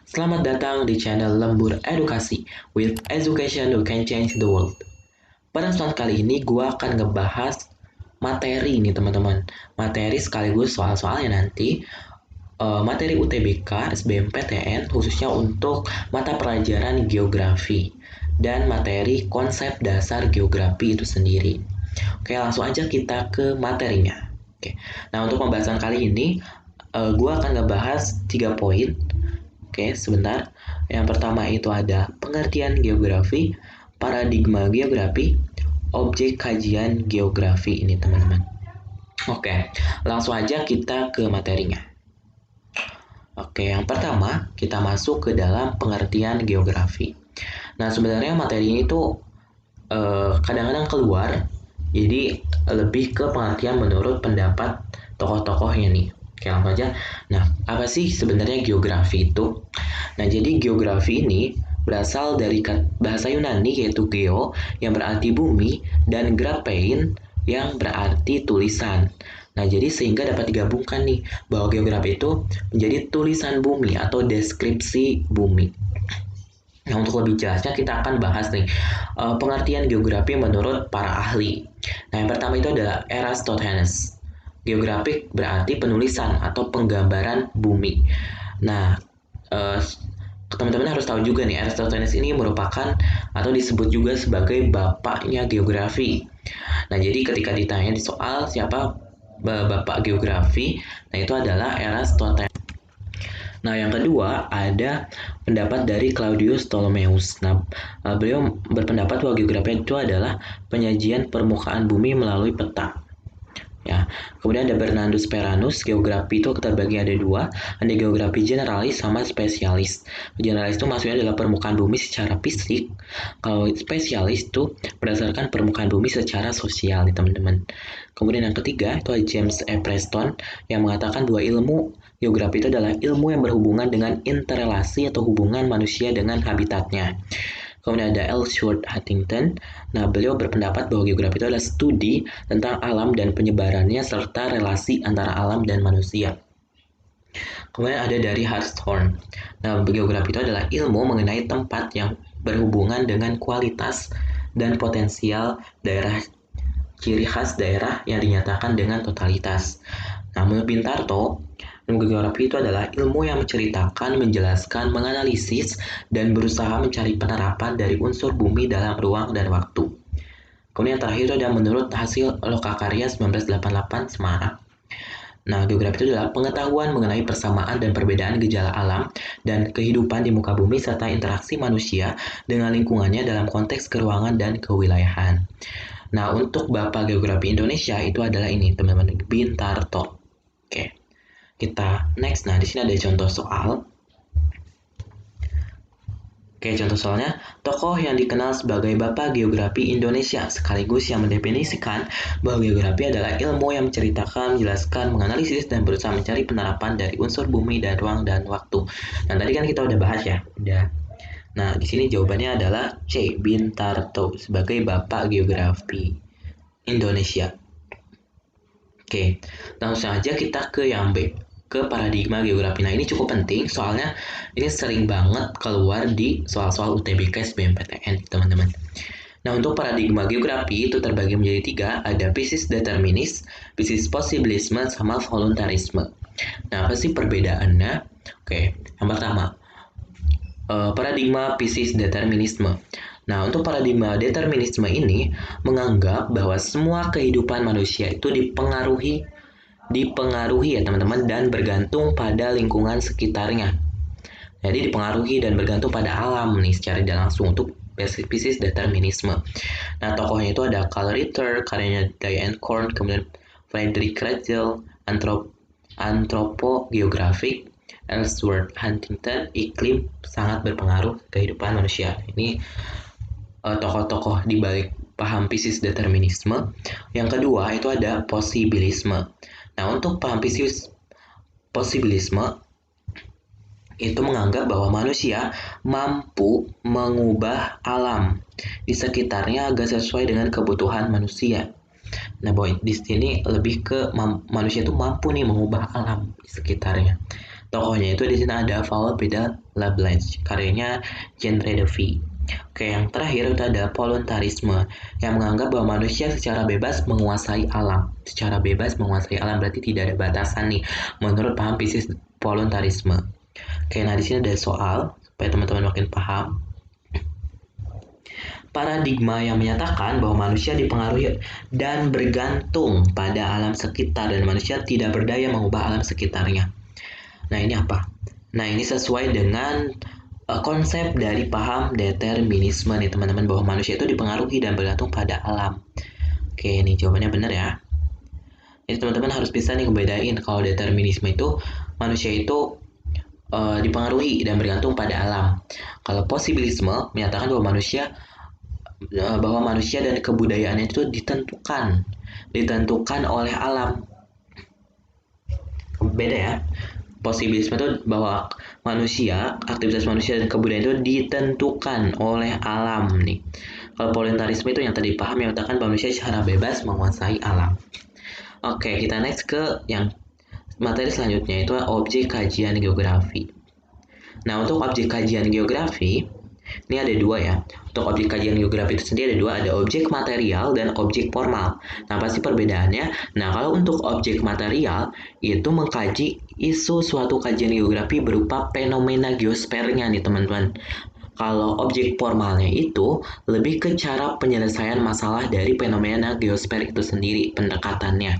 Selamat datang di channel Lembur Edukasi. With education you can change the world. Pada episode kali ini gue akan ngebahas materi nih teman-teman. Materi sekaligus soal-soalnya nanti. Materi UTBK, SBMPTN khususnya untuk mata pelajaran geografi dan materi konsep dasar geografi itu sendiri. Oke, langsung aja kita ke materinya. Oke, nah untuk pembahasan kali ini gue akan ngebahas 3 poin. Oke, sebentar. Yang pertama itu ada pengertian geografi, paradigma geografi, objek kajian geografi ini teman-teman. Oke, langsung aja kita ke materinya. Oke, yang pertama kita masuk ke dalam pengertian geografi. Nah, sebenarnya materi ini tuh kadang-kadang keluar, jadi lebih ke pengertian menurut pendapat tokoh-tokohnya nih. Oke, langsung aja. Nah, apa sih sebenarnya geografi itu? Nah, jadi geografi ini berasal dari bahasa Yunani yaitu geo yang berarti bumi dan graphein yang berarti tulisan. Nah, jadi sehingga dapat digabungkan nih bahwa geografi itu menjadi tulisan bumi atau deskripsi bumi. Nah, untuk lebih jelasnya kita akan bahas nih pengertian geografi menurut para ahli. Nah, yang pertama itu adalah Eratosthenes. Geografik berarti penulisan atau penggambaran bumi. Nah, teman-teman harus tahu juga nih, Eratosthenes ini merupakan atau disebut juga sebagai bapaknya geografi. Nah, jadi ketika ditanya di soal siapa bapak geografi, nah itu adalah Eratosthenes. Nah, yang kedua ada pendapat dari Claudius Ptolemaeus. Nah, beliau berpendapat bahwa geografi itu adalah penyajian permukaan bumi melalui peta. Ya, kemudian ada Bernardus Peranus. Geografi itu terbagi ada dua, ada geografi generalis sama spesialis. Generalis itu maksudnya adalah permukaan bumi secara fisik. Kalau spesialis itu berdasarkan permukaan bumi secara sosial, teman-teman. Kemudian yang ketiga itu ada James E. Preston yang mengatakan bahwa ilmu geografi itu adalah ilmu yang berhubungan dengan interrelasi atau hubungan manusia dengan habitatnya. Kemudian ada Ellsworth Huntington. Nah, beliau berpendapat bahwa geografi itu adalah studi tentang alam dan penyebarannya serta relasi antara alam dan manusia. Kemudian ada dari Hartshorne. Nah, geografi itu adalah ilmu mengenai tempat yang berhubungan dengan kualitas dan potensial daerah, ciri khas daerah yang dinyatakan dengan totalitas. Nah, menurut Bintarto, ilmu geografi itu adalah ilmu yang menceritakan, menjelaskan, menganalisis, dan berusaha mencari penerapan dari unsur bumi dalam ruang dan waktu. Kemudian yang terakhir itu ada menurut hasil Lokakarya 1988 Semarang. Nah, geografi itu adalah pengetahuan mengenai persamaan dan perbedaan gejala alam dan kehidupan di muka bumi serta interaksi manusia dengan lingkungannya dalam konteks keruangan dan kewilayahan. Nah, untuk Bapak Geografi Indonesia itu adalah ini, teman-teman, Bintarto. Oke. Kita next. Nah, di sini ada contoh soal. Oke, contoh soalnya, tokoh yang dikenal sebagai Bapak Geografi Indonesia sekaligus yang mendefinisikan bahwa geografi adalah ilmu yang menceritakan, menjelaskan, menganalisis, dan berusaha mencari penerapan dari unsur bumi dan ruang dan waktu. Nah, tadi kan kita udah bahas ya, udah. Nah, di sini jawabannya adalah C. Bintarto sebagai Bapak Geografi Indonesia. Oke, langsung saja kita ke yang B, ke paradigma geografi. Nah, ini cukup penting soalnya ini sering banget keluar di soal-soal UTBK SBMPTN, teman-teman. Nah, untuk paradigma geografi itu terbagi menjadi 3, ada physis determinis, physis posibilisme, sama voluntarisme. Nah, apa sih perbedaannya? Oke, yang pertama, paradigma physis determinisme. Nah, untuk paradigma determinisme ini menganggap bahwa semua kehidupan manusia itu dipengaruhi ya teman-teman dan bergantung pada lingkungan sekitarnya. Jadi dipengaruhi dan bergantung pada alam nih secara tidak langsung untuk physis determinisme. Nah, tokohnya itu ada Karl Ritter, karyanya Diane Korn, kemudian Friedrich Ratzel, antropogeografik, Ellsworth Huntington, iklim sangat berpengaruh kehidupan manusia. Ini tokoh-tokoh di balik paham physis determinisme. Yang kedua itu ada posibilisme. Nah, untuk paham physis posibilisme itu menganggap bahwa manusia mampu mengubah alam di sekitarnya agar sesuai dengan kebutuhan manusia. Nah, boy, di sini lebih ke manusia itu mampu nih mengubah alam di sekitarnya. Tokohnya itu di sini ada Paul Beda Lablache, karyanya Jean Redevy. Oke, yang terakhir itu ada voluntarisme, yang menganggap bahwa manusia secara bebas menguasai alam. Secara bebas menguasai alam berarti tidak ada batasan nih, menurut paham Pisces voluntarisme. Oke, nah di sini ada soal supaya teman-teman makin paham. Paradigma yang menyatakan bahwa manusia dipengaruhi dan bergantung pada alam sekitar dan manusia tidak berdaya mengubah alam sekitarnya. Nah, ini apa? Nah, ini sesuai dengan konsep dari paham determinisme nih teman-teman, bahwa manusia itu dipengaruhi dan bergantung pada alam. Oke, ini jawabannya benar ya. Jadi teman-teman harus bisa nih ngebedain kalau determinisme itu manusia itu dipengaruhi dan bergantung pada alam. Kalau posibilisme menyatakan bahwa manusia dan kebudayaannya itu ditentukan oleh alam. Beda ya. Posibilisme itu bahwa aktivitas manusia dan kebudayaan itu ditentukan oleh alam nih. Kalau voluntarisme itu yang tadi paham yang menyatakan bahwa manusia secara bebas menguasai alam. Oke, kita next ke yang materi selanjutnya, itu objek kajian geografi. Nah, untuk objek kajian geografi ini ada dua ya. Untuk objek kajian geografi itu sendiri ada dua, ada objek material dan objek formal. Nah, pasti perbedaannya. Nah, kalau untuk objek material itu mengkaji isu suatu kajian geografi berupa fenomena geosfernya nih teman-teman. Kalau objek formalnya itu lebih ke cara penyelesaian masalah dari fenomena geosfer itu sendiri, pendekatannya.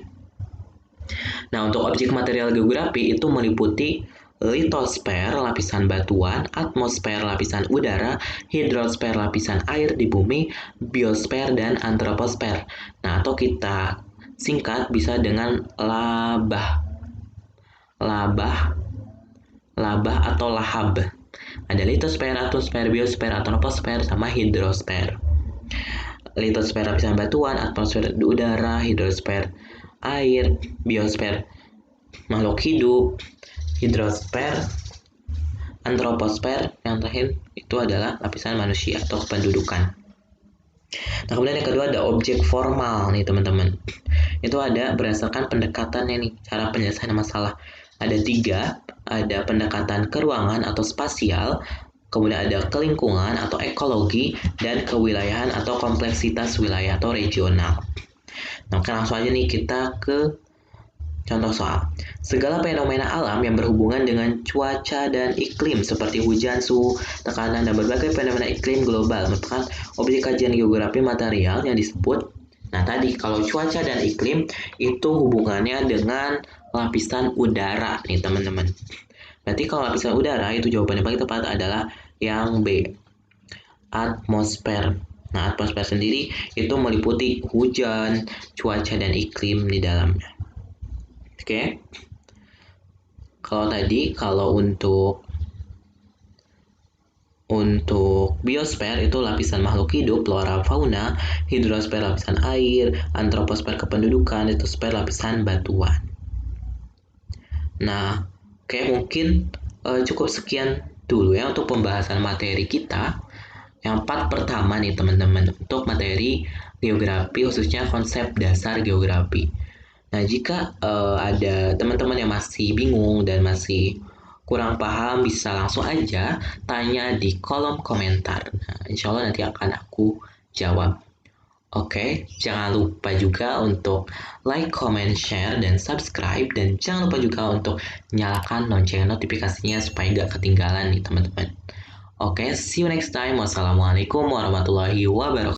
Nah, untuk objek material geografi itu meliputi litosfer, lapisan batuan, atmosfer, lapisan udara, hidrosfer, lapisan air di bumi, biosfer, dan antroposfer. Nah, atau kita singkat bisa dengan labah atau lahab. Ada litosfer, atmosfer, biosfer, antroposfer, sama hidrosfer. Litosfer lapisan batuan, atmosfer udara, hidrosfer air, biosfer makhluk hidup, hidrosfer, antroposfer yang terakhir itu adalah lapisan manusia atau kependudukan. Nah, kemudian yang kedua ada objek formal nih teman-teman. Itu ada berdasarkan pendekatannya nih, cara penyelesaian masalah. Ada 3, ada pendekatan keruangan atau spasial, kemudian ada kelingkungan atau ekologi, dan kewilayahan atau kompleksitas wilayah atau regional. Nah, langsung aja nih kita ke contoh soal. Segala fenomena alam yang berhubungan dengan cuaca dan iklim seperti hujan, suhu, tekanan, dan berbagai fenomena iklim global merupakan objek kajian geografi material yang disebut. Nah, tadi kalau cuaca dan iklim itu hubungannya dengan lapisan udara nih teman-teman. Berarti kalau lapisan udara itu jawabannya paling tepat adalah yang B, atmosfer. Nah, atmosfer sendiri itu meliputi hujan, cuaca, dan iklim di dalamnya. Oke. Kalau untuk biosfer itu lapisan makhluk hidup, flora fauna, hidrosfer lapisan air, antroposfer kependudukan, litosfer lapisan batuan. Nah, mungkin cukup sekian dulu ya untuk pembahasan materi kita. Yang part pertama nih teman-teman, untuk materi geografi khususnya konsep dasar geografi. Nah, jika ada teman-teman yang masih bingung dan masih kurang paham, bisa langsung aja tanya di kolom komentar. Nah, insya Allah nanti akan aku jawab. Oke, jangan lupa juga untuk like, comment, share, dan subscribe. Dan jangan lupa juga untuk nyalakan lonceng notifikasinya supaya nggak ketinggalan nih teman-teman. Oke, see you next time. Wassalamualaikum warahmatullahi wabarakatuh.